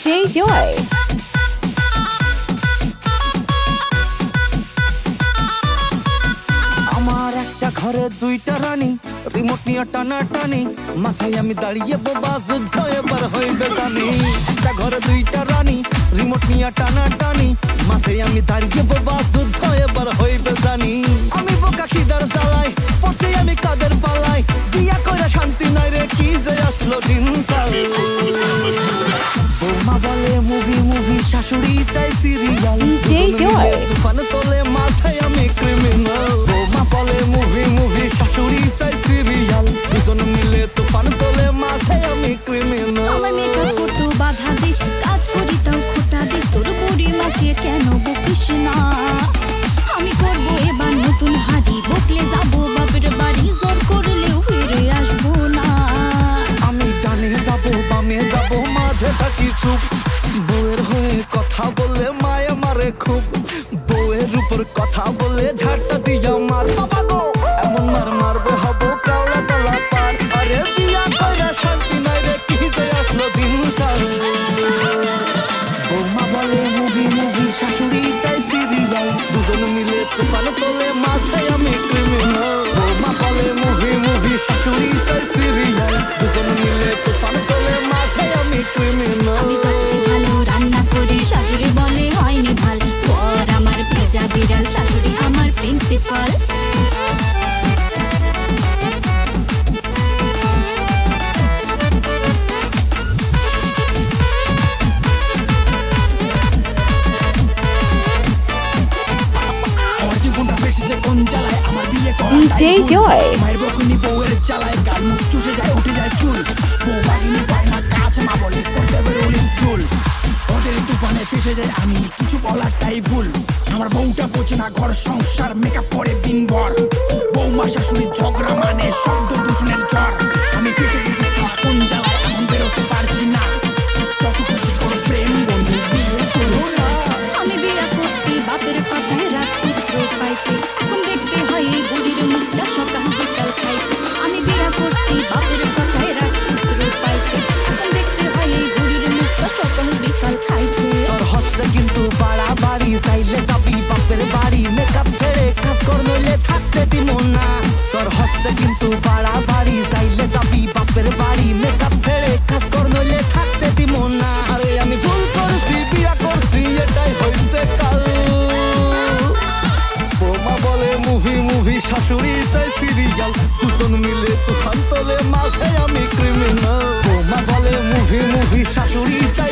DJ Joy. আমার একটা ঘরে দুইটা রানী, রিমোট নিয়ে টানাটানি, মাথায় আমি দাঁড়িয়ে বোবা, যুদ্ধ এবার হইবে জানি। একটা ঘরে দুইটা রানী, রিমোট নিয়ে টানাটানি, মাথায় আমি দাঁড়িয়ে বোবা, যুদ্ধ এবার হইবে জানি। আমি বোকা খিদার জ্বালাই, পড়ছি আমি কাদের পালাই, বিয়া করে শান্তি নাই রে, কি যে আসলো দিনকাল। বৌমা বলে মুভি মুভি, শাশুড়ি চাই সিরিয়াল, DJ Joy. তুফান তোলে মাথায় আমি ক্রিমিনাল। বৌমা বলে মুভি মুভি, শাশুড়ি চাই সিরিয়াল, দুজন মিলে তুফান তোলে মাথায় আমি ক্রিমিনাল। আমার মেকআপ করতে বাধা দিস, কাজ করি তাও খোটা দিস, তোর বুড়ি মাকে কেন বকিস না? আমি করবো এবার নতুন হাড়ি, বকলে যাবো বাপের বাড়ি, জোর করলেও ফিরে আসবো না। আমি ডানে যাবো বামে যাবো, মাঝে থাকি চুপ। বউয়ের হয়ে কথা বলে মায়ে মারে খুব, বউয়ের উপর কথা বলে ঝাড়টা দিয়া মার। বাবা গো এমন মার মারবে হবো কাওড়া তলা পার। আরে বিয়া কইরা শান্তি নাই রে, কি যে আসলো দিনকাল। বৌমা বলে মুভি মুভি, শাশুড়ি চাই সিরিয়াল, দুজন মিলে তুফান তোলে মাথায় আমি ক্রিমিনাল। বৌমা বলে মুভি মুভি, শাশুড়ি চাই সিরিয়াল, দুজন মিলে তুফান তোলে মাথায় আমি ক্রিমিনাল। আমি সত্যি ভালো রান্না করি, শাশুড়ি বলে হয়নি ভাল, পর আমার ভেজা বিড়াল, শাশুড়ি আমার প্রিন্সিপাল। আমার জীবনটা ফেসেছে কোন জ্বালায়, আমার বিয়ে করা DJ Joy. মায়ের বকুনি বউয়ের চালায়, গাল মুখ চুষে যায়, উঠে যায় চুল। বউ বাড়িনি পায় না কাজ, মা বলে করতে বেরোলি চুল। ওদের তুফানে ফেসে যায় আমি, কিছু বলারটাই ভুল। আমার বউটা বোঝে না ঘর সংসার, মেকআপ করে দিনভর। বৌমা শাশুড়ি ঝগড়া মানে শব্দ দূষণের ঝড়। আমি ফেসে গেছি কোন জ্বালায়, এখন বেরোতে পারছি না। যত খুশি করো প্রেম বন্ধু, বিয়ে করো না। আমি বিয়া করছি বাপের কথায়, রাত পুত্র পাইতে, এখন দেখতে হয় এই বুড়ির মুখটা সকাল বিকাল খাইতে। আমি বিয়া করছি বাপের কথায়, রাত পুত্র পাইতে, এখন দেখতে হয় এই বুড়ির মুখটা সকাল বিকাল খাইতে। তোর হচ্ছে কিন্তু বাড়াবাড়ি, চাইলে যাবি বাপের বাড়ি, মেকআপ ছেড়ে কাজ কর নইলে থাকতে দিব না। তোর হচ্ছে কিন্তু বাড়াবাড়ি, চাইলে যাবি বাপের বাড়ি, মেকআপ ছেড়ে কাজ কর নইলে থাকতে দিব না। আরে আমি ভুল করছি, বিয়া করছি, এটাই হইছে কাল। বৌমা বলে মুভি মুভি, শাশুড়ি চাই সিরিয়াল, দুজন মিলে তুফান তোলে মাথায় আমি ক্রিমিনাল। বৌমা বলে মুভি মুভি, শাশুড়ি চাই